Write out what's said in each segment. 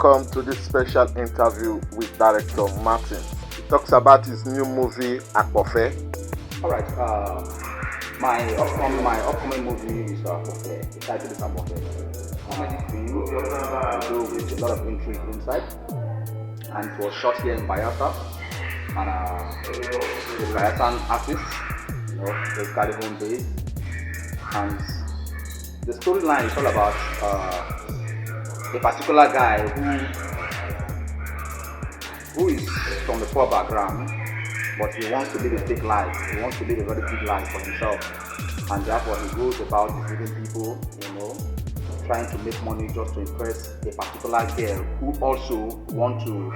welcome to this special interview with director Martin. He talks about his new movie Akpofe. All right. My upcoming movie is Akpofe. The title is Akpofe. Comedy film, though with a lot of intrigue inside, and it was shot here in Bayelsa, and the Bayelsan artists, the Caribbean based, and the storyline is all about a particular guy who is from the poor background, but he wants to live a big life. He wants to live a very big life for himself, and therefore he goes about deceiving people, trying to make money just to impress a particular girl who also want to,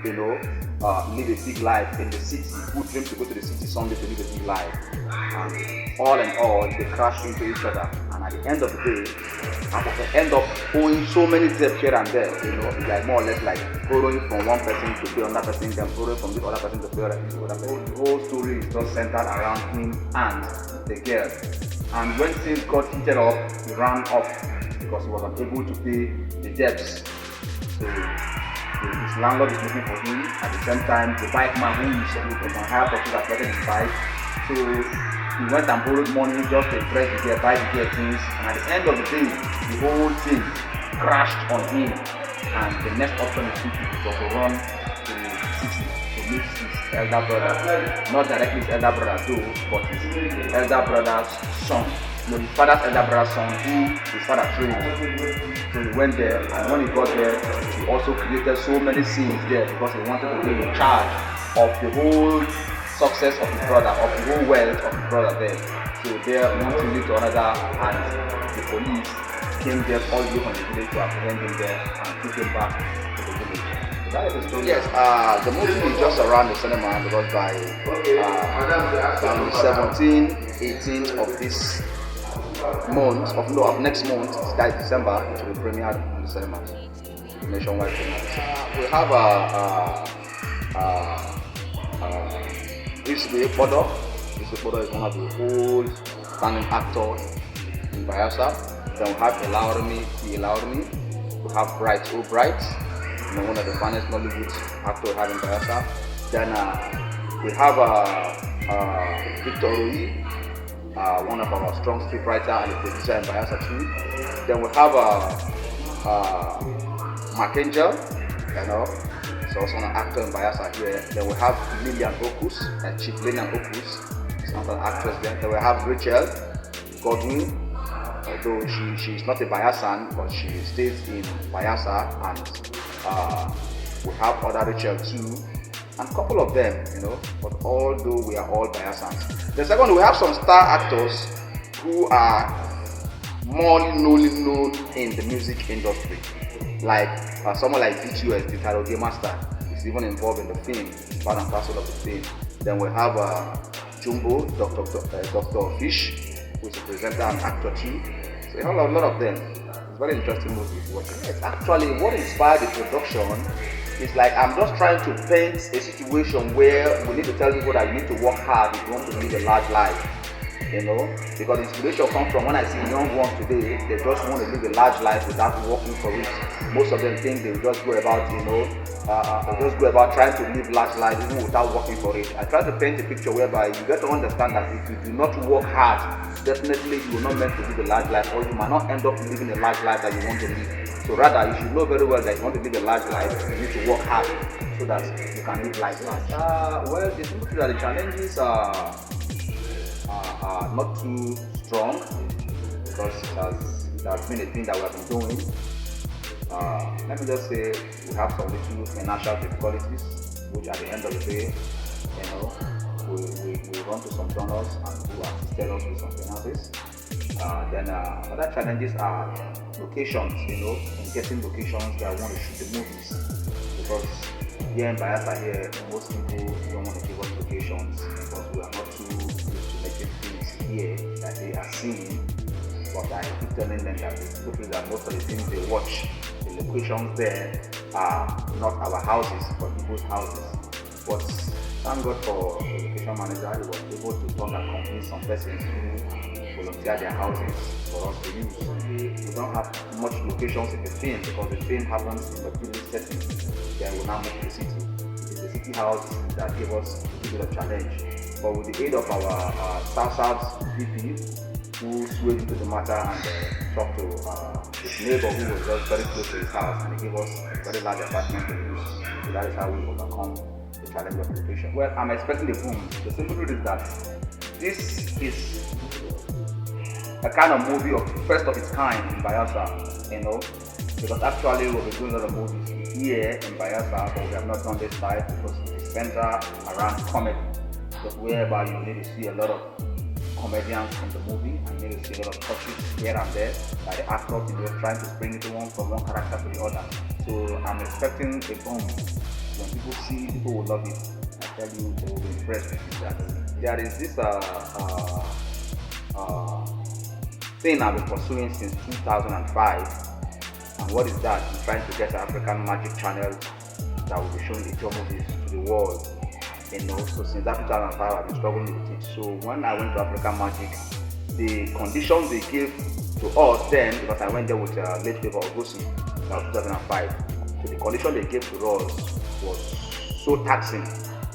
live a big life in the city, who dream to go to the city someday to live a big life. And all in all, they crash into each other. And at the end of the day, they end up owing so many debts here and there. It's like more or less like borrowing from one person to pay another person, then borrowing from this other person to pay another person. The whole story is just centered around him and the girl. And when things got heated up, he ran off because he was unable to pay the debts. So his landlord is looking for him. At the same time, the bike man who is supposed to hire for that collected his bike. So he went and borrowed money just to impress the girl, buy the girl things. And at the end of the day, the whole thing crashed on him. And the next option he took was to run to the city to meet his elder brother. Not directly his elder brother though, but his elder brother's son. His father's elder brother's son, who his father trained. So he went there, and when he got there, he also created so many scenes there because he wanted to be in charge of the whole success of his brother, of the whole wealth of his brother there. So there, one thing led to another, and the police came there all the way from the village to apprehend him there and took him back to the village. So that is the story. Yes, the movie is just around the cinema because by the 17th, 18th of this month, of next month, that is December, it will be premiered in the cinemas, nationwide premieres. We have Akpofe. Akpofe is one of the old standing actors in Bayelsa. Then we have Ilaurimi. We have Bright O'Bright, one of the finest Nollywood actors we have in Bayelsa. Then we have Victor Royi, one of our strong scriptwriter and a producer in Bayelsa too. Then we have Martins, he's also an actor in Bayelsa here. Then we have Lillian Okus, Chief Lillian Okus, she's not an actress there. Then we have Rachel Godwin, although she's not a Bayelsan, but she stays in Bayelsa, and we have other Rachel too, and a couple of them, but although we are all Bayelsans. The second, we have some star actors who are more known in the music industry, like someone like VTUS, the karaoke master, is even involved in the film, part and parcel of the film. Then we have Jumbo, Dr. Fish, who is a presenter and actor too. So we have a lot of them. It's a very interesting movie to watch. Yes, actually, what inspired the production is like I'm just trying to paint a situation where we need to tell people that you need to work hard if you want to live a large life. Because inspiration comes from when I see young ones today, they just want to live a large life without working for it. Most of them think they will just go about, trying to live large life even without working for it. I try to paint a picture whereby you get to understand that if you do not work hard, definitely you will not meant to live a large life, or you might not end up living a large life that you want to live. So rather, you should know very well that if you want to live a large life, you need to work hard so that you can live life large. Well, the simple truth that the challenges are not too strong because it has been a thing that we have been doing. Let me just say we have some little financial difficulties, which at the end of the day, we run to some donors and who assisted us with some finances. Then other challenges are locations, in getting locations that want to shoot the movies, because here in Bayelsa here, most people don't want to give us locations because we are not too used to making things here that they are seeing. But I keep telling them that most of the things they watch, the locations there are not our houses, but people's houses. But thank God for the location manager, he was able to talk and convince some persons who volunteer their houses for us to use. We don't have much locations in the film because the film happens in the village setting. Then we now move to the city. It is the city houses that give us a bit of challenge. But with the aid of our South VP, who swayed into the matter and talked to his neighbor who was just very close to his house, and he gave us a very large apartment to use. So that is how we overcome the challenge of location. Well, I'm expecting a boom. The simple truth is that this is a kind of movie of first of its kind in Bayelsa, because actually we'll be doing other movies here in Bayelsa, but we have not done this side because it is centered around comedy. Because wherever you need to see a lot of comedians in the movie, and you need to see a lot of touches here and there by the actors, trying to spring it from one character to the other. So I'm expecting a boom. When people see, people will love it. I tell you, they will be impressed with that. There is this thing I've been pursuing since 2005, and what is that? I'm trying to get an African Magic channel that will be showing Ijaw movies to the world. So since that 2005, I've been struggling with it. So when I went to African Magic, the conditions they gave to us then, because I went there with late favor Ogosi, that was 2005. So the condition they gave to us was so taxing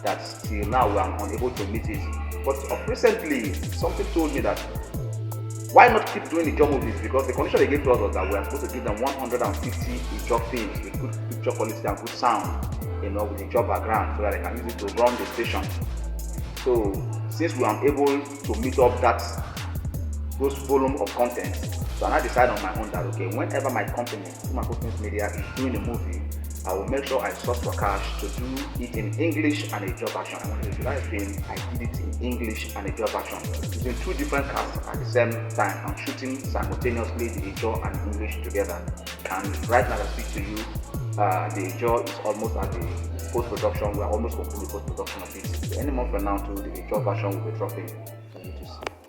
that till now we are unable to meet it. But recently, something told me that why not keep doing the Ijaw movies? Because the condition they gave to us was that we are supposed to give them 150 Ijaw films with good picture quality and good sound, with the Ijaw background, so that they can use it to run the station. So since we are able to meet up those volume of content, so I decide on my own that whenever my company, Akpofe Media, is doing a movie, I will make sure I source for cash to do it in English and Ijaw version. I wanted to do that film, I did it in English and Ijaw version. Using two different casts at the same time and shooting simultaneously the Ijaw and English together. And right now I speak to you, the Ijaw is almost at the post-production. We are almost completing the post-production of it. So any month from now too, the Ijaw version will be dropping for you to see.